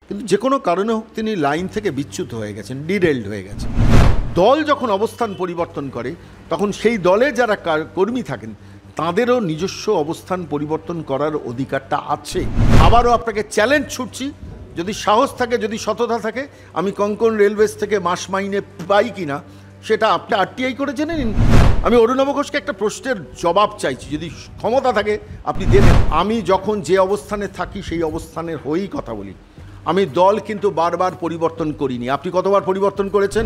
কিন্তু যে কোনো কারণে হোক তিনি লাইন থেকে বিচ্যুত হয়ে গেছেন, ডিরেলড হয়ে গেছেন। দল যখন অবস্থান পরিবর্তন করে তখন সেই দলে যারা কর্মী থাকেন তাদেরও নিজস্ব অবস্থান পরিবর্তন করার অধিকারটা আছে। আবারও আপনাকে চ্যালেঞ্জ ছুটছি, যদি সাহস থাকে, যদি সততা থাকে, আমি কঙ্কন রেলওয়েজ থেকে মাস মাইনে পাই কিনা সেটা আপনি আরটিআই করে জেনে নিন। আমি অরুণাভ ঘোষকে একটা প্রশ্নের জবাব চাইছি, যদি ক্ষমতা থাকে আপনি দেবেন। আমি যখন যে অবস্থানে থাকি সেই অবস্থানের হয়েই কথা বলি। আমি দল কিন্তু বারবার পরিবর্তন করিনি। আপনি কতবার পরিবর্তন করেছেন?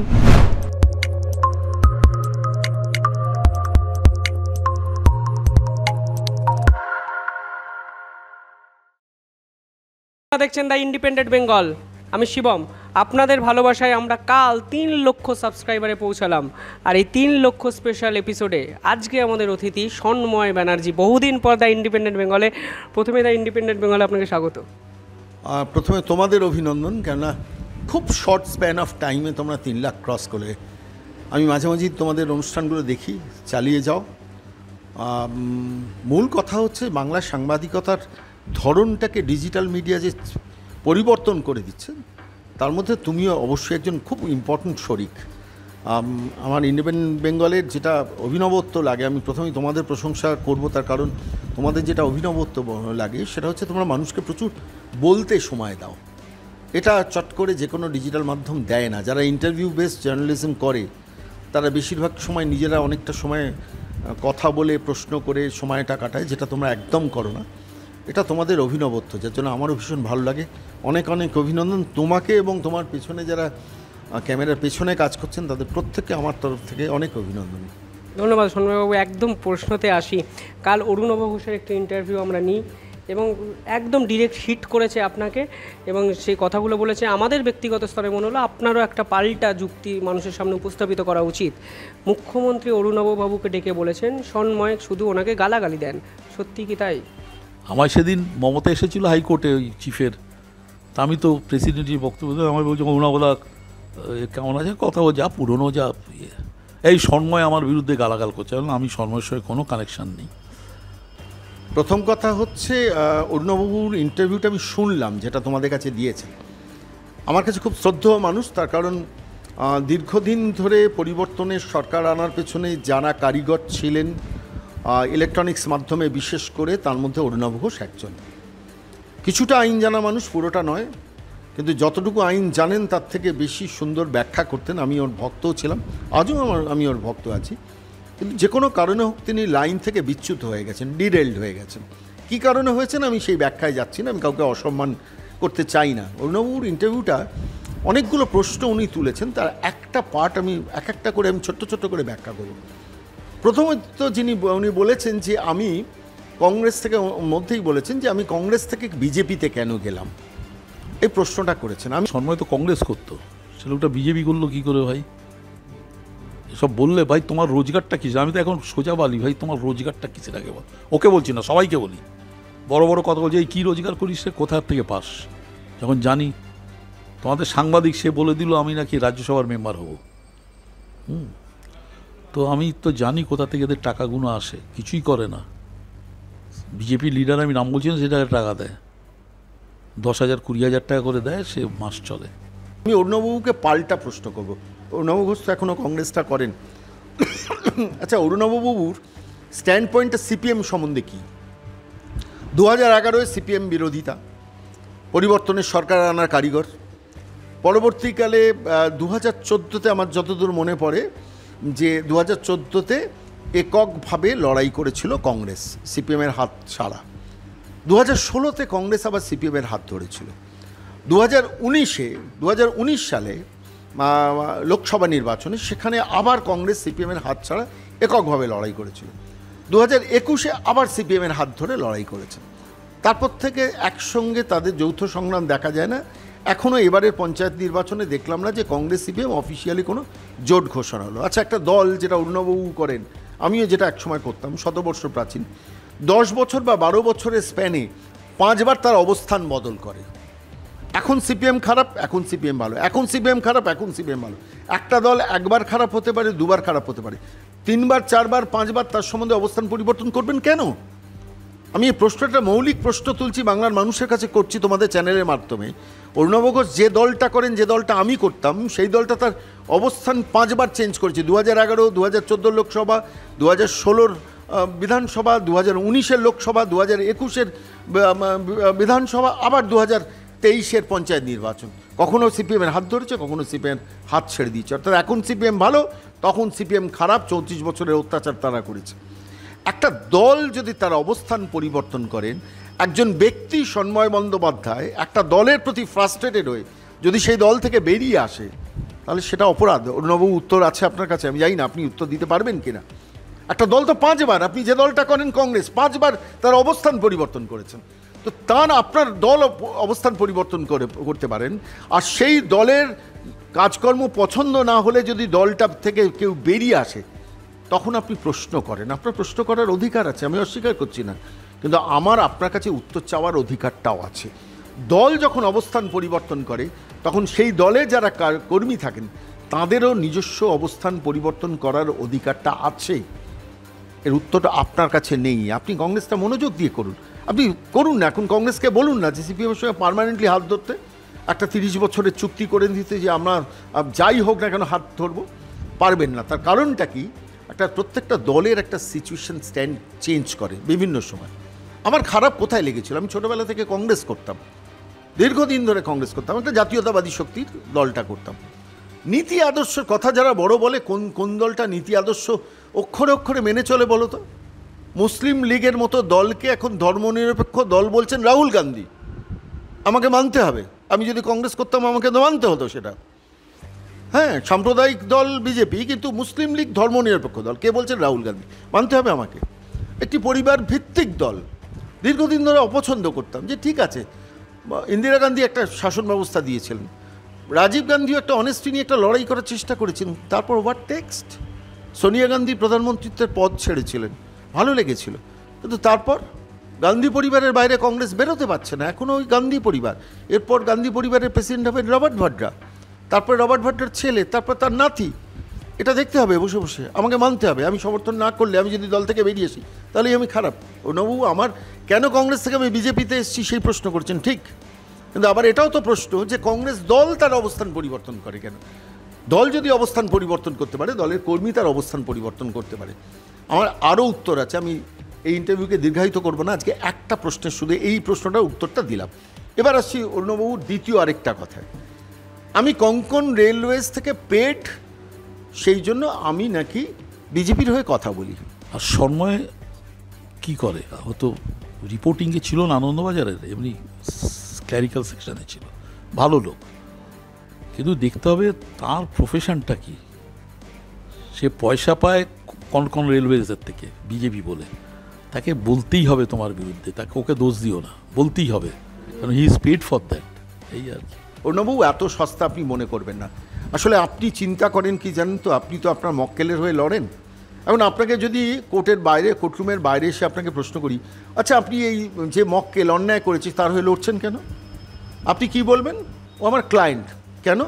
দেখছেন দ্য ইন্ডিপেন্ডেন্ট বেঙ্গল। আমি শিবম। আপনাদের ভালোবাসায় আমরা কাল 3 লক্ষ সাবস্ক্রাইবারে পৌঁছালাম। আর এই 3 লক্ষ স্পেশাল এপিসোডে আজকে আমাদের অতিথি সন্ময় ব্যানার্জি। বহুদিন পর দ্য ইন্ডিপেন্ডেন্ট বেঙ্গলে। প্রথমে দ্য ইন্ডিপেন্ডেন্ট বেঙ্গলে আপনাকে স্বাগত। প্রথমে তোমাদের অভিনন্দন, কেননা খুব শর্ট স্প্যান অফ টাইমে তোমরা 3 লাখ ক্রস করে। আমি মাঝে মাঝে তোমাদের অনুষ্ঠানগুলো দেখি, চালিয়ে যাও। মূল কথা হচ্ছে বাংলা সাংবাদিকতার ধরনটাকে ডিজিটাল মিডিয়া যে পরিবর্তন করে দিচ্ছে, তার মধ্যে তুমিও অবশ্যই একজন খুব ইম্পর্ট্যান্ট শরিক। আমার ইন্ডিপেন্ডেন্ট বেঙ্গলের যেটা অভিনবত্ব লাগে, আমি প্রথমেই তোমাদের প্রশংসা করব, তার কারণ তোমাদের যেটা অভিনবত্ব লাগে সেটা হচ্ছে তোমরা মানুষকে প্রচুর বলতে সময় দাও। এটা চট করে যে কোনো ডিজিটাল মাধ্যম দেয় না। যারা ইন্টারভিউ বেসড জার্নালিজম করে তারা বেশিরভাগ সময় নিজেরা অনেকটা সময় কথা বলে প্রশ্ন করে সময়টা কাটায়, যেটা তোমরা একদম করো না। এটা তোমাদের অভিনবত্ব, যার জন্য আমারও ভীষণ ভালো লাগে। অনেক অনেক অভিনন্দন তোমাকে এবং তোমার পেছনে যারা ক্যামেরার পেছনে কাজ করছেন তাদের প্রত্যেককে আমার তরফ থেকে অনেক অভিনন্দন। ধন্যবাদ সন্ময়বাবু। একদম প্রশ্নতে আসি। কাল অরুণাভ ঘোষের একটা ইন্টারভিউ আমরা নিই এবং একদম ডিরেক্ট হিট করেছে আপনাকে, এবং সেই কথাগুলো বলেছে। আমাদের ব্যক্তিগত স্তরে মনে হলো আপনারও একটা পাল্টা যুক্তি মানুষের সামনে উপস্থাপিত করা উচিত। মুখ্যমন্ত্রী অরুণাভ বাবুকে ডেকে বলেছেন সন্ময় শুধু ওনাকে গালাগালি দেন, সত্যি কি তাই? আমার সেদিন মমতা এসেছিল হাইকোর্টে ওই চিফের, তা আমি তো প্রেসিডেন্টের বক্তব্য আমার বলছি অরুণাবদা কেমন আছে, কথা যা পুরনো যা এই সন্ময় আমার বিরুদ্ধে গালাগাল করছে। আমি সন্ময়ের সঙ্গে কোনো কানেকশান নেই। প্রথম কথা হচ্ছে অরুণবাবুর ইন্টারভিউটা আমি শুনলাম, যেটা তোমাদের কাছে দিয়েছে। আমার কাছে খুব শ্রদ্ধেয় মানুষ, তার কারণ দীর্ঘদিন ধরে পরিবর্তনের সরকার আনার পেছনে যারা কারিগর ছিলেন ইলেকট্রনিক্স মাধ্যমে বিশেষ করে, তার মধ্যে অরুণাভ ঘোষ একজন। কিছুটা আইন জানা মানুষ, পুরোটা নয়, কিন্তু যতটুকু আইন জানেন তার থেকে বেশি সুন্দর ব্যাখ্যা করতেন। আমি ওর ভক্তও ছিলাম, আজও আমি ওর ভক্ত আছি। কিন্তু যে কোনো কারণে হোক তিনি লাইন থেকে বিচ্যুত হয়ে গেছেন, ডিরেলড হয়ে গেছেন। কী কারণে হয়েছেন আমি সেই ব্যাখ্যায় যাচ্ছি না, আমি কাউকে অসম্মান করতে চাই না। অরুণবাবুর ইন্টারভিউটা অনেকগুলো প্রশ্ন উনি তুলেছেন, তার একটা পার্ট আমি এক একটা করে আমি ছোট্ট ছোট্ট করে ব্যাখ্যা করব। প্রথমত উনি বলেছেন যে আমি কংগ্রেস থেকে, মধ্যেই বলেছেন যে আমি কংগ্রেস থেকে বিজেপিতে কেন গেলাম, এই প্রশ্নটা করেছেন। আমি সন্ময় তো কংগ্রেস করতো, সে লোকটা বিজেপি করলো কী করে ভাই? এসব বললে ভাই তোমার রোজগারটা কিসে? আমি তো এখন সোজা বলি ভাই তোমার রোজগারটা কিসের আগে বল। ওকে বলছি না, সবাইকে বলি। বড় বড় কথা বলছি, এই কী রোজগার করিস সে কোথার থেকে পাস? যখন জানি তোমাদের সাংবাদিক সে বলে দিল আমি নাকি রাজ্যসভার মেম্বার হব। তো আমি তো জানি কোথা থেকে এদের টাকাগুলো আসে, কিছুই করে না। বিজেপি লিডার আমি নাম বলছি না, সেটা টাকা দেয় 10,000 20,000 টাকা করে দেয়, সে মাস চলে। আমি অরুণবাবুকে পাল্টা প্রশ্ন করব। অরুণাভ ঘোষ তো এখনও কংগ্রেসটা করেন। আচ্ছা, অরুণবাবুর স্ট্যান্ড পয়েন্টটা সিপিএম সম্বন্ধে কী? 2011-এ সিপিএম বিরোধিতা, পরিবর্তনের সরকার আনার কারিগর। পরবর্তীকালে 2014-তে আমার যতদূর মনে পড়ে যে 2014-তে এককভাবে লড়াই করেছিল কংগ্রেস, সিপিএমের হাত ছাড়া। 2016-তে কংগ্রেস আবার সিপিএমের হাত ধরেছিল। 2019 সালে লোকসভা নির্বাচনে সেখানে আবার কংগ্রেস সিপিএমের হাত ছাড়া এককভাবে লড়াই করেছিল। 2021-এ আবার সিপিএমের হাত ধরে লড়াই করেছেন। তারপর থেকে একসঙ্গে তাদের যৌথ সংগ্রাম দেখা যায় না। এখনও এবারের পঞ্চায়েত নির্বাচনে দেখলাম না যে কংগ্রেস সিপিএম অফিসিয়ালি কোনো জোট ঘোষণা হলো। আচ্ছা, একটা দল যেটা অরুণবাবু করেন, আমিও যেটা একসময় করতাম, শতবর্ষ প্রাচীন, 10 বছর বা 12 বছরের স্প্যানে 5 বার তার অবস্থান বদল করে। এখন সিপিএম খারাপ, এখন সিপিএম ভালো, এখন সিপিএম খারাপ, এখন সিপিএম ভালো। একটা দল একবার খারাপ হতে পারে, দুবার খারাপ হতে পারে, 3 বার 4 বার 5 বার তার সম্বন্ধে অবস্থান পরিবর্তন করবেন কেন? আমি এই প্রশ্নটা মৌলিক প্রশ্ন তুলছি, বাংলার মানুষের কাছে করছি তোমাদের চ্যানেলের মাধ্যমে। অরুণব ঘোষ যে দলটা করেন, যে দলটা আমি করতাম, সেই দলটা তার অবস্থান 5বার চেঞ্জ করেছে। 2011, 2014 লোকসভা, 2016 বিধানসভা, 2019 লোকসভা, 2021 বিধানসভা, আবার 2023 পঞ্চায়েত নির্বাচন। কখনও সিপিএমের হাত ধরেছে, কখনও সিপিএম হাত ছেড়ে দিয়েছে। অর্থাৎ এখন সিপিএম ভালো, তখন সিপিএম খারাপ। 34 বছরের অত্যাচার তারা করেছে। একটা দল যদি তার অবস্থান পরিবর্তন করেন, একজন ব্যক্তি সন্ময় বন্দ্যোপাধ্যায় একটা দলের প্রতি ফ্রাস্ট্রেটেড হয়ে যদি সেই দল থেকে বেরিয়ে আসে, তাহলে সেটা অপরাধ। অরুণবাবু, উত্তর আছে আপনার কাছে, আমি জানি না আপনি উত্তর দিতে পারবেন কিনা। একটা দল তো 5বার, আপনি যে দলটা করেন কংগ্রেস, 5বার তার অবস্থান পরিবর্তন করেছেন। তো তার আপনার দল অবস্থান পরিবর্তন করতে পারেন, আর সেই দলের কাজকর্ম পছন্দ না হলে যদি দলটা থেকে কেউ বেরিয়ে আসে, তখন আপনি প্রশ্ন করেন। আপনার প্রশ্ন করার অধিকার আছে, আমি অস্বীকার করছি না, কিন্তু আমার আপনার কাছে উত্তর চাওয়ার অধিকারটাও আছে। দল যখন অবস্থান পরিবর্তন করে, তখন সেই দলে যারা কর্মী থাকেন তাদেরও নিজস্ব অবস্থান পরিবর্তন করার অধিকারটা আছে। এর উত্তরটা আপনার কাছে নেই। আপনি কংগ্রেসটা মনোযোগ দিয়ে করুন, আপনি করুন না। এখন কংগ্রেসকে বলুন না যে সিপিএমের সঙ্গে পার্মানেন্টলি হাত ধরতে, একটা 30 বছরের চুক্তি করে দিতে, যে আমরা যাই হোক না কেন হাত ধরবো। পারবেন না। তার কারণটা কি? একটা প্রত্যেকটা দলের একটা সিচুয়েশন স্ট্যান্ড চেঞ্জ করে বিভিন্ন সময়। আমার খারাপ কোথায় লেগেছিল, আমি ছোটোবেলা থেকে কংগ্রেস করতাম, দীর্ঘদিন ধরে কংগ্রেস করতাম, একটা জাতীয়তাবাদী শক্তির দলটা করতাম। নীতি আদর্শের কথা যারা বড় বলে, কোন দলটা নীতি আদর্শ অক্ষরে অক্ষরে মেনে চলে বলো তো? মুসলিম লীগের মতো দলকে এখন ধর্মনিরপেক্ষ দল বলছেন রাহুল গান্ধী। আমাকে মানতে হবে, আমি যদি কংগ্রেস করতাম আমাকে তো মানতে হতো সেটা। হ্যাঁ, সাম্প্রদায়িক দল বিজেপি, কিন্তু মুসলিম লীগ ধর্মনিরপেক্ষ দল, কে বলছেন? রাহুল গান্ধী। মানতে হবে আমাকে। একটি পরিবার ভিত্তিক দল দীর্ঘদিন ধরে অপছন্দ করতাম, যে ঠিক আছে, ইন্দিরা গান্ধী একটা শাসন ব্যবস্থা দিয়েছিলেন, রাজীব গান্ধীও একটা অনেস্টি নিয়ে একটা লড়াই করার চেষ্টা করেছিলেন। তারপর হোয়াট টেক্সট? সোনিয়া গান্ধী প্রধানমন্ত্রীত্বের পদ ছেড়েছিলেন, ভালো লেগেছিল, কিন্তু তারপর গান্ধী পরিবারের বাইরে কংগ্রেস বেরোতে পারছে না, এখনও ওই গান্ধী পরিবার। এরপর গান্ধী পরিবারের প্রেসিডেন্ট হবেন রবার্ট ভাড্রা, তারপর রবার্ট ভাড্রার ছেলে, তারপর তার নাতি। এটা দেখতে হবে বসে বসে, আমাকে মানতে হবে। আমি সমর্থন না করলে, আমি যদি দল থেকে বেরিয়ে আসি, তাহলেই আমি খারাপ। অরুণবাবু, আমার কেন কংগ্রেস থেকে আমি বিজেপিতে এসেছি সেই প্রশ্ন করছেন, ঠিক, কিন্তু আবার এটাও তো প্রশ্ন যে কংগ্রেস দল তার অবস্থান পরিবর্তন করে কেন? দল যদি অবস্থান পরিবর্তন করতে পারে, দলের কর্মী তার অবস্থান পরিবর্তন করতে পারে। আমার আরও উত্তর আছে, আমি এই ইন্টারভিউকে দীর্ঘায়িত করবো না, আজকে একটা প্রশ্নের শুধু এই প্রশ্নটার উত্তরটা দিলাম। এবার আসছি অরুণবাবুর দ্বিতীয় আরেকটা কথায়। আমি কোঙ্কণ রেলওয়েজ থেকে পেড, সেই জন্য আমি নাকি বিজেপির হয়ে কথা বলি। আর সন্ময় কি করে? ও তো রিপোর্টিংয়ে ছিল না আনন্দবাজারের, এমনি ক্ল্যারিক্যাল সেকশনে ছিল, ভালো লোক, কিন্তু দেখতে হবে তার প্রফেশনটা কি। সে পয়সা পায় কোন রেলওয়েজের থেকে, বিজেপি বলে, তাকে বলতেই হবে তোমার বিরুদ্ধে, তাকে ওকে দোষ দিও না, বলতেই হবে, কারণ he is paid for that. এই আর কি। অরুণবাবু, এত সস্তা আপনি মনে করবেন না। আসলে আপনি চিন্তা করেন কি জানেন তো, আপনি তো আপনার মক্কেলের হয়ে লড়েন। এখন আপনাকে যদি কোর্টের বাইরে, কোর্টরুমের বাইরে এসে আপনাকে প্রশ্ন করি, আচ্ছা আপনি এই যে মক্কেল অন্যায় করেছে তার হয়ে লড়ছেন কেন? আপনি কি বলবেন? ও আমার ক্লায়েন্ট। কেন?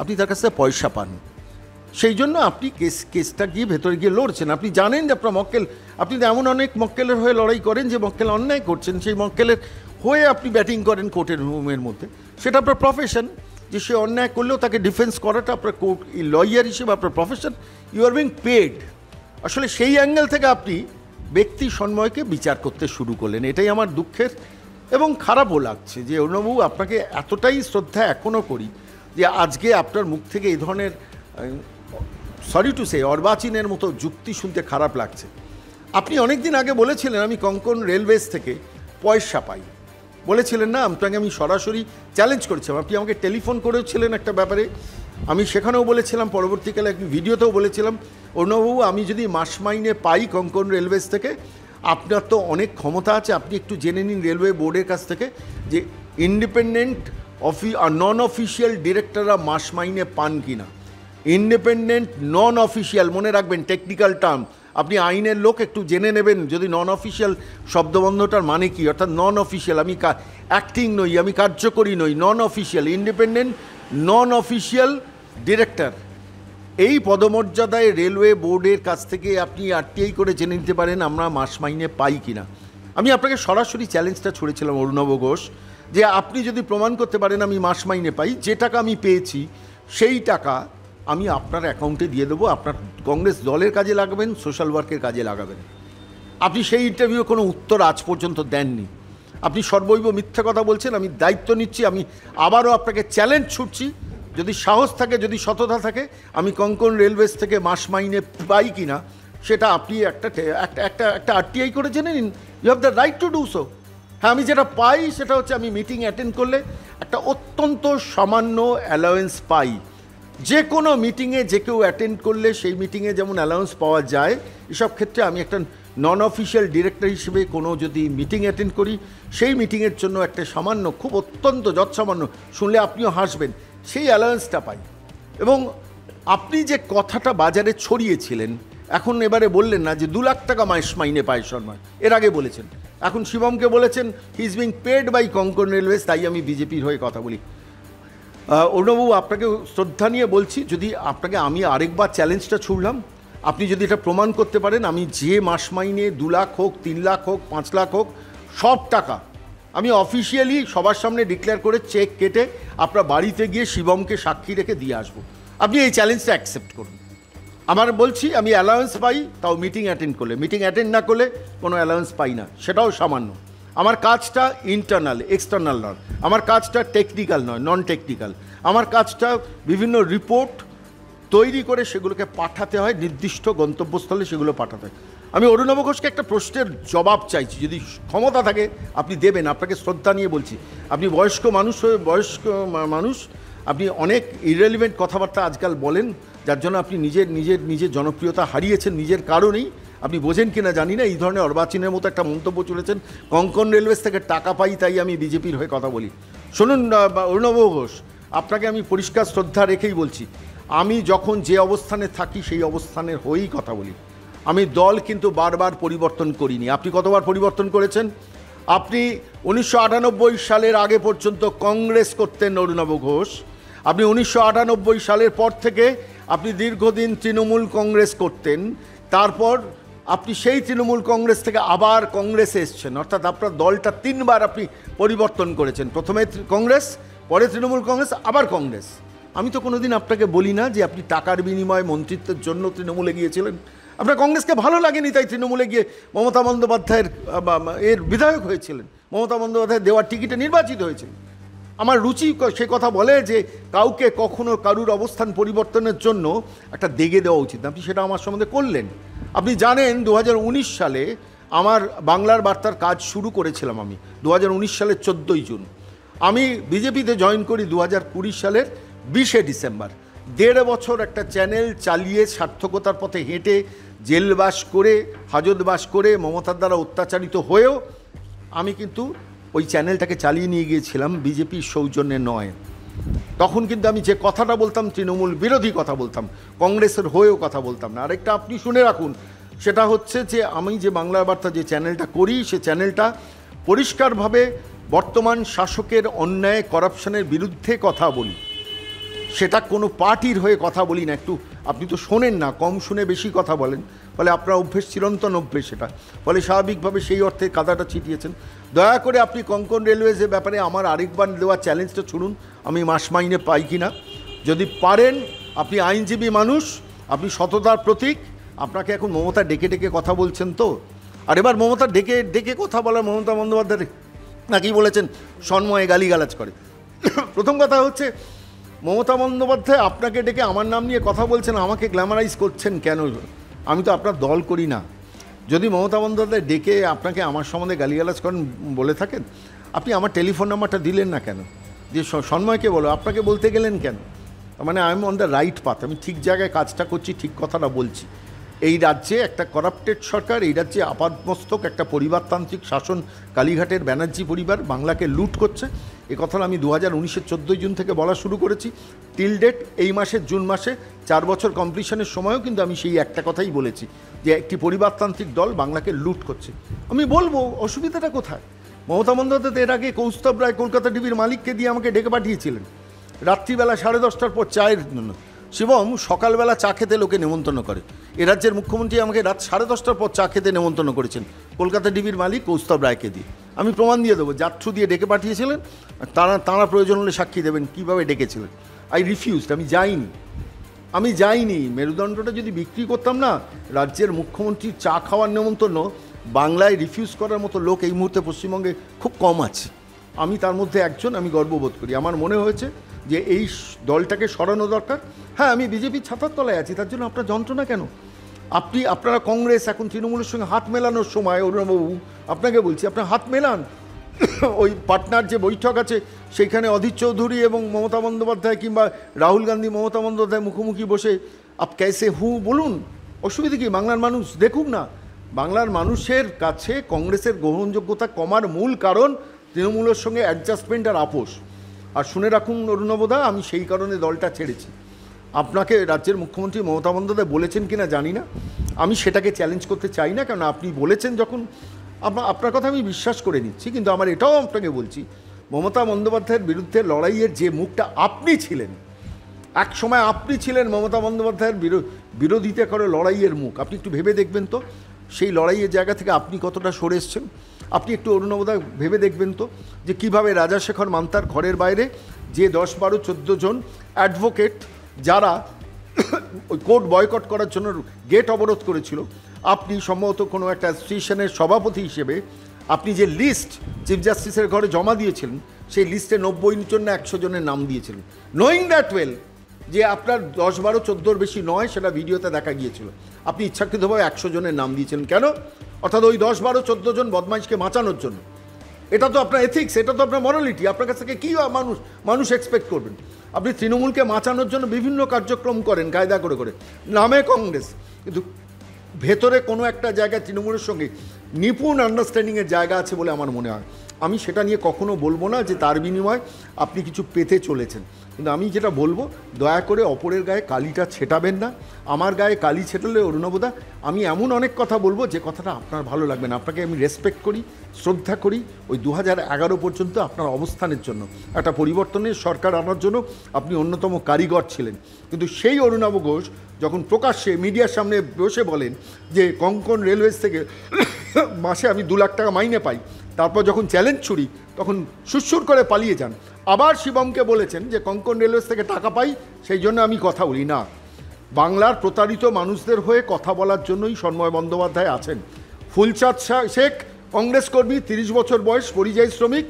আপনি তার কাছ থেকে পয়সা পান, সেই জন্য আপনি কেসটা গিয়ে ভেতরে গিয়ে লড়ছেন। আপনি জানেন যে আপনার মক্কেল, আপনি তো এমন অনেক মক্কেলের হয়ে লড়াই করেন যে মক্কেল অন্যায় করছেন, সেই মক্কেলের হয়ে আপনি ব্যাটিং করেন কোর্টের রুমের মধ্যে। সেটা আপনার প্রফেশন, যে সে অন্যায় করলেও তাকে ডিফেন্স করাটা আপনার কোর্ট লয়ার হিসেবে আপনার profession. You are being paid. আসলে সেই অ্যাঙ্গেল থেকে আপনি ব্যক্তি সন্ময়কে বিচার করতে শুরু করলেন। এটাই আমার দুঃখের এবং খারাপও লাগছে যে অরুণবাবু, আপনাকে এতটাই শ্রদ্ধা এখনও করি যে আজকে আপনার মুখ থেকে এই ধরনের, সরি টু সে, অর্বাচীনের মতো যুক্তি শুনতে খারাপ লাগছে। আপনি অনেক দিন আগে বলেছিলেন আমি কোঙ্কণ রেলওয়েজ থেকে পয়সা পাই, বলেছিলেন না? আপনাকে আমি সরাসরি চ্যালেঞ্জ করেছিলাম, আপনি আমাকে টেলিফোন করেছিলেন একটা ব্যাপারে, আমি সেখানেও বলেছিলাম, পরবর্তীকালে একটি ভিডিওতেও বলেছিলাম, অরুণবাবু আমি যদি মাস মাইনে পাই কোঙ্কণ রেলওয়েজ থেকে, আপনার তো অনেক ক্ষমতা আছে, আপনি একটু জেনে নিন রেলওয়ে বোর্ডের কাছ থেকে যে ইন্ডিপেন্ডেন্ট আর নন অফিসিয়াল ডিরেক্টররা মাস মাইনে পান কি না। ইন্ডিপেন্ডেন্ট, নন অফিসিয়াল, মনে রাখবেন টেকনিক্যাল টার্ম, আপনি আইনের লোক, একটু জেনে নেবেন যদি নন অফিসিয়াল শব্দবন্ধটার মানে কি। অর্থাৎ নন অফিসিয়াল, আমি অ্যাক্টিং নই, আমি কার্যকরী নই, নন অফিসিয়াল, ইন্ডিপেন্ডেন্ট নন অফিসিয়াল ডিরেক্টর, এই পদমর্যাদায় রেলওয়ে বোর্ডের কাছ থেকে আপনি আরটিআই করে জেনে নিতে পারেন আমরা মাস মাইনে পাই কিনা। আমি আপনাকে সরাসরি চ্যালেঞ্জটা ছুড়েছিলাম অরুণব ঘোষ, যে আপনি যদি প্রমাণ করতে পারেন আমি মাস মাইনে পাই, যে টাকা আমি পেয়েছি সেই টাকা আমি আপনার অ্যাকাউন্টে দিয়ে দেবো, আপনার কংগ্রেস দলের কাজে লাগাবেন, সোশ্যাল ওয়ার্কের কাজে লাগাবেন। আপনি সেই ইন্টারভিউ কোনো উত্তর আজ পর্যন্ত দেননি। আপনি সর্বৈব মিথ্যা কথা বলছেন। আমি দায়িত্ব নিচ্ছি, আমি আবারও আপনাকে চ্যালেঞ্জ ছুটছি, যদি সাহস থাকে, যদি সততা থাকে, আমি কঙ্কন রেলওয়েজ থেকে মাস মাইনে পাই কি না সেটা আপনি একটা আরটিআই করে জেনে নিন। You have the right to do so. হ্যাঁ, আমি যেটা পাই সেটা হচ্ছে আমি মিটিং অ্যাটেন্ড করলে একটা অত্যন্ত সামান্য অ্যালাওয়েন্স পাই। যে কোনো মিটিংয়ে যে কেউ অ্যাটেন্ড করলে সেই মিটিংয়ে যেমন অ্যালাউন্স পাওয়া যায়, এসব ক্ষেত্রে আমি একটা নন অফিসিয়াল ডিরেক্টর হিসেবে কোনো যদি মিটিং অ্যাটেন্ড করি, সেই মিটিংয়ের জন্য একটা সামান্য, খুব অত্যন্ত যৎসামান্য, শুনলে আপনিও হাসবেন, সেই অ্যালাউন্সটা পাই। এবং আপনি যে কথাটা বাজারে ছড়িয়েছিলেন, এখন এবারে বললেন না যে 2 লাখ টাকা মাস মাইনে পায় শর্মা, এর আগে বলেছেন, এখন শিবমকে বলেছেন he is being paid by Konkan railways, তাই আমি বিজেপির হয়ে কথা বলি। অরুণবাবু, আপনাকে শ্রদ্ধা নিয়ে বলছি, যদি আপনাকে আমি আরেকবার চ্যালেঞ্জটা ছুড়লাম, আপনি যদি এটা প্রমাণ করতে পারেন আমি যে মাস মাইনে 2 লাখ হোক, 3 লাখ হোক, 5 লাখ হোক, সব টাকা আমি অফিসিয়ালি সবার সামনে ডিক্লেয়ার করে চেক কেটে আপনার বাড়িতে গিয়ে শিবমকে সাক্ষী রেখে দিয়ে আসবো, আপনি এই চ্যালেঞ্জটা অ্যাকসেপ্ট করুন। আমার বলছি আমি অ্যালাউন্স পাই, তাও মিটিং অ্যাটেন্ড করলে, মিটিং অ্যাটেন্ড না করলে কোনো অ্যালাউন্স পাই না, সেটাও সামান্য। আমার কাজটা ইন্টারনাল, এক্সটার্নাল নয়, আমার কাজটা টেকনিক্যাল নয়, নন টেকনিক্যাল। আমার কাজটা বিভিন্ন রিপোর্ট তৈরি করে সেগুলোকে পাঠাতে হয়, নির্দিষ্ট গন্তব্যস্থলে সেগুলো পাঠাতে হয়। আমি অরুণব ঘোষকে একটা প্রশ্নের জবাব চাইছি, যদি ক্ষমতা থাকে আপনি দেবেন, আপনাকে শ্রদ্ধা নিয়ে বলছি। আপনি বয়স্ক মানুষ, আপনি অনেক ইররেলিভেন্ট কথাবার্তা আজকাল বলেন, যার জন্য আপনি নিজের জনপ্রিয়তা হারিয়েছেন নিজের কারণেই। আপনি বোঝেন কিনা জানি না, এই ধরনের অর্বাচীনের মতো একটা মন্তব্য চলেছেন, কঙ্কন রেলওয়েজ থেকে টাকা পাই তাই আমি বিজেপির হয়ে কথা বলি। শুনুন অরুণব ঘোষ, আপনাকে আমি পরিষ্কার শ্রদ্ধা রেখেই বলছি, আমি যখন যে অবস্থানে থাকি সেই অবস্থানের হয়েই কথা বলি। আমি দল কিন্তু বারবার পরিবর্তন করিনি। আপনি কতবার পরিবর্তন করেছেন? আপনি 1998 সালের আগে পর্যন্ত কংগ্রেস করতেন অরুণব ঘোষ, আপনি 1998 সালের পর থেকে আপনি দীর্ঘদিন তৃণমূল কংগ্রেস করতেন, তারপর আপনি সেই তৃণমূল কংগ্রেস থেকে আবার কংগ্রেসে এসছেন, অর্থাৎ আপনার দলটা 3 বার আপনি পরিবর্তন করেছেন, প্রথমে কংগ্রেস, পরে তৃণমূল কংগ্রেস, আবার কংগ্রেস। আমি তো কোনোদিন আপনাকে বলি না যে আপনি টাকার বিনিময়ে মন্ত্রিত্বের জন্য তৃণমূলে গিয়েছিলেন। আপনার কংগ্রেসকে ভালো লাগেনি তাই তৃণমূলে গিয়ে মমতা বন্দ্যোপাধ্যায়ের বিধায়ক হয়েছিলেন, মমতা বন্দ্যোপাধ্যায়ের দেওয়ার টিকিটে নির্বাচিত হয়েছিলেন। আমার রুচি সে কথা বলে যে কাউকে কখনো কারুর অবস্থান পরিবর্তনের জন্য একটা দেগে দেওয়া উচিত। আপনি সেটা আমার সম্বন্ধে করলেন। আপনি জানেন 2019 সালে আমার বাংলার বার্তার কাজ শুরু করেছিলাম আমি 2019 সালের 14ই জুন। আমি বিজেপিতে জয়েন করি 2020 সালের 20শে ডিসেম্বর। 1.5 বছর একটা চ্যানেল চালিয়ে সার্থকতার পথে হেঁটে জেলবাস করে, হাজতবাস করে, মমতার দ্বারা অত্যাচারিত হয়েও আমি কিন্তু ওই চ্যানেলটাকে চালিয়ে নিয়ে গিয়েছিলাম বিজেপির সৌজন্যে নয়। তখন কিন্তু আমি যে কথাটা বলতাম তৃণমূল বিরোধী কথা বলতাম, কংগ্রেসের হয়েও কথা বলতাম না। আরেকটা আপনি শুনে রাখুন, সেটা হচ্ছে যে আমি যে বাংলার বার্তা যে চ্যানেলটা করি, সে চ্যানেলটা পরিষ্কারভাবে বর্তমান শাসকের অন্যায়, করাপশনের বিরুদ্ধে কথা বলি, সেটা কোনো পার্টির হয়ে কথা বলি না। একটু আপনি তো শোনেন না, কম শুনে বেশি কথা বলেন, ফলে আপনার অভ্যেস, চিরন্তন অভ্যেস সেটা, ফলে স্বাভাবিকভাবে সেই অর্থে কাদাটা ছিটিয়েছেন। দয়া করে আপনি কঙ্কন রেলওয়েজের ব্যাপারে আমার আরেকবার দেওয়া চ্যালেঞ্জটা শুনুন, আমি মাস মাইনে পাই কি না। যদি পারেন, আপনি আইনজীবী মানুষ, আপনি সততার প্রতীক, আপনাকে এখন মমতা ডেকে ডেকে কথা বলছেন তো। আর এবার মমতা ডেকে ডেকে কথা বলার মমতা বন্দ্যোপাধ্যায় নাকি বলেছেন সন্ময়ে গালিগালাজ করে। প্রথম কথা হচ্ছে, মমতা বন্দ্যোপাধ্যায় আপনাকে ডেকে আমার নাম নিয়ে কথা বলছেন, আমাকে গ্ল্যামারাইজ করছেন কেন? আমি তো আপনার দল করি না। যদি মমতা বন্দ্যোপাধ্যায় ডেকে আপনাকে আমার সম্বন্ধে গালিগালাজ করেন বলে থাকেন, আপনি আমার টেলিফোন নাম্বারটা দিলেন না কেন? যে সন্ময়কে বলো, আপনাকে বলতে গেলেন কেন? মানে I am on the right path, আমি ঠিক জায়গায় কাজটা করছি, ঠিক কথাটা বলছি। এই রাজ্যে একটা করাপ্টেড সরকার, এই রাজ্যে আপাতমস্তক একটা পরিবারতান্ত্রিক শাসন, কালীঘাটের ব্যানার্জি পরিবার বাংলাকে লুট করছে। এ কথাটা আমি 2019-এর 14 জুন থেকে বলা শুরু করেছি। টিল ডেট এই মাসের জুন মাসে 4 বছর কমপ্লিশনের সময়ও কিন্তু আমি সেই একটা কথাই বলেছি যে একটি পরিবারতান্ত্রিক দল বাংলাকে লুট করছে। আমি বলবো অসুবিধাটা কোথায়? মমতা বন্দ্যোপাধ্যায় এর আগে কৌস্তব রায় কলকাতা টিভির মালিককে দিয়ে আমাকে ডেকে পাঠিয়েছিলেন রাত্রিবেলা 10:30টার পর চায়ের জন্য। শিবম সকালবেলা চা খেতে লোকে নেমন্তন্ন করে, এ রাজ্যের মুখ্যমন্ত্রী আমাকে রাত 10:30টার পর চা খেতে নেমন্তন্ন করেছেন কলকাতা টিভির মালিক কৌস্তব রায়কে দিয়ে। আমি প্রমাণ দিয়ে দেবো, যাত্রু দিয়ে ডেকে পাঠিয়েছিলেন, তাঁরা প্রয়োজন হলে সাক্ষী দেবেন কীভাবে ডেকেছিলেন। আই রিফিউজড, আমি যাইনি। মেরুদণ্ডটা যদি বিক্রি করতাম না, রাজ্যের মুখ্যমন্ত্রীর চা খাওয়ার নেমন্তন্ন বাংলায় রিফিউজ করার মতো লোক এই মুহূর্তে পশ্চিমবঙ্গে খুব কম আছে। আমি তার মধ্যে একজন, আমি গর্ববোধ করি। আমার মনে হয়েছে যে এই দলটাকে সরানো দরকার। হ্যাঁ, আমি বিজেপির ছাতার তলায় আছি, তার জন্য আপনার যন্ত্রণা কেন? আপনারা কংগ্রেস এখন তৃণমূলের সঙ্গে হাত মেলানোর সময়, অরুণবাবু আপনাকে বলছি, আপনার হাত মেলান। ওই পাটনার যে বৈঠক আছে সেইখানে অধীর চৌধুরী এবং মমতা বন্দ্যোপাধ্যায় কিংবা রাহুল গান্ধী মমতা বন্দ্যোপাধ্যায় মুখোমুখি বসে আপ ক্যাসে হু বলুন, অসুবিধা কি? বাংলার মানুষ দেখুক না। বাংলার মানুষের কাছে কংগ্রেসের গ্রহণযোগ্যতা কমার মূল কারণ তৃণমূলের সঙ্গে অ্যাডজাস্টমেন্ট আর আপোষ। আর শুনে রাখুন অরুণবদা, আমি সেই কারণে দলটা ছেড়েছি। আপনাকে রাজ্যের মুখ্যমন্ত্রী মমতা বন্দ্যোপাধ্যায় বলেছেন কিনা জানি না, আমি সেটাকে চ্যালেঞ্জ করতে চাই না, কারণ আপনি বলেছেন যখন আপনার কথা আমি বিশ্বাস করে নিচ্ছি। কিন্তু আমার এটাও আপনাকে বলছি, মমতা বন্দ্যোপাধ্যায়ের বিরুদ্ধে লড়াইয়ের যে মুখটা আপনি ছিলেন, এক সময় আপনি ছিলেন মমতা বন্দ্যোপাধ্যায়ের বিরোধিতা করে লড়াইয়ের মুখ। আপনি একটু ভেবে দেখবেন তো, সেই লড়াইয়ের জায়গা থেকে আপনি কতটা সরে এসছেন। আপনি একটু অরুণবদা ভেবে দেখবেন তো যে কীভাবে রাজাশেখর মান্তার ঘরের বাইরে যে 10, 12, 14 জন অ্যাডভোকেট যারা ওই কোর্ট বয়কট করার জন্য গেট অবরোধ করেছিল, আপনি সম্ভবত কোনো একটা অ্যাসোসিয়েশনের সভাপতি হিসেবে আপনি যে লিস্ট চিফ জাস্টিসের ঘরে জমা দিয়েছিলেন, সেই লিস্টে 90 জন না 100 জনের নাম দিয়েছিলেন, নোয়িং দ্যাট ওয়েল যে আপনার 10, 12, 14 বেশি নয়, সেটা ভিডিওতে দেখা গিয়েছিল। আপনি ইচ্ছাকৃতভাবে 100 জনের নাম দিয়েছিলেন কেন? অর্থাৎ ওই 10, 12, 14 জন বদমাইশকে বাঁচানোর জন্য। এটা তো আপনার এথিক্স, এটা তো আপনার মরালিটি। আপনার কাছ থেকে কী মানুষ এক্সপেক্ট করবেন? আপনি তৃণমূলকে বাঁচানোর জন্য বিভিন্ন কার্যক্রম করেন কায়দা করে করে, নামে কংগ্রেস, কিন্তু ভেতরে কোনো একটা জায়গায় তৃণমূলের সঙ্গে নিপুণ আন্ডারস্ট্যান্ডিংয়ের জায়গা আছে বলে আমার মনে হয়। আমি সেটা নিয়ে কখনো বলবো না যে তার বিনিময়ে আপনি কিছু পেতে চলেছেন, কিন্তু আমি যেটা বলবো, দয়া করে অপরের গায়ে কালিটা ছেটাবেন না। আমার গায়ে কালি ছেটালে অরুণবদা আমি এমন অনেক কথা বলবো যে কথাটা আপনার ভালো লাগবে না। আপনাকে আমি রেসপেক্ট করি, শ্রদ্ধা করি, ওই 2011 পর্যন্ত আপনার অবস্থানের জন্য, একটা পরিবর্তনের সরকার আনার জন্য আপনি অন্যতম কারিগর ছিলেন। কিন্তু সেই অরুণাভ ঘোষ যখন প্রকাশ্যে মিডিয়ার সামনে বসে বলেন যে কঙ্কন রেলওয়েজ থেকে মাসে আমি 2 লাখ টাকা মাইনে পাই, তারপর যখন চ্যালেঞ্জ ছুড়ি তখন সুরসুর করে পালিয়ে যান। আবার শিবমকে বলেছেন যে কঙ্কন রেলওয়েজ থেকে টাকা পাই, সেই জন্য আমি কথা বলি না। বাংলার প্রতারিত মানুষদের হয়ে কথা বলার জন্যই সন্ময় বন্দ্যোপাধ্যায় আছেন। ফুলচাঁদ শেখ কংগ্রেস কর্মী, 30 বছর বয়স, পরিযায়ী শ্রমিক,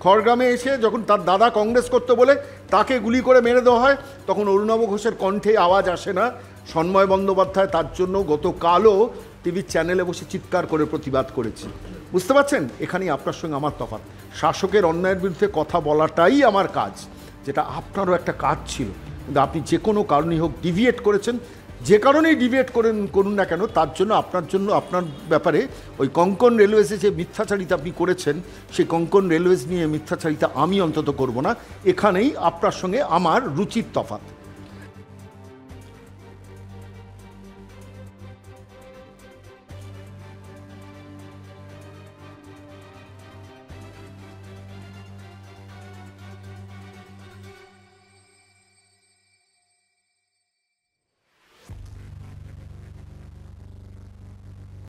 খড়গ্রামে এসে যখন তার দাদা কংগ্রেস করতে বলে তাকে গুলি করে মেরে দেওয়া হয়, তখন অরুণাভ ঘোষের কণ্ঠে আওয়াজ আসে না। সন্ময় বন্দ্যোপাধ্যায় তার জন্য গতকালও টিভির চ্যানেলে বসে চিৎকার করে প্রতিবাদ করেছে। বুঝতে পারছেন? এখানেই আপনার সঙ্গে আমার তফাৎ। শাসকের অন্যায়ের বিরুদ্ধে কথা বলাটাই আমার কাজ, যেটা আপনারও একটা কাজ ছিল। কিন্তু আপনি যে কোনো কারণেই হোক ডিভিয়েট করেছেন, যে কারণেই ডিভিয়েট করুন না কেন, তার জন্য আপনার ব্যাপারে ওই কঙ্কন রেলওয়েজে যে মিথ্যাচারিতা আপনি করেছেন, সেই কঙ্কন রেলওয়েজ নিয়ে মিথ্যাচারিতা আমি অন্তত করব না। এখানেই আপনার সঙ্গে আমার রুচির তফাৎ।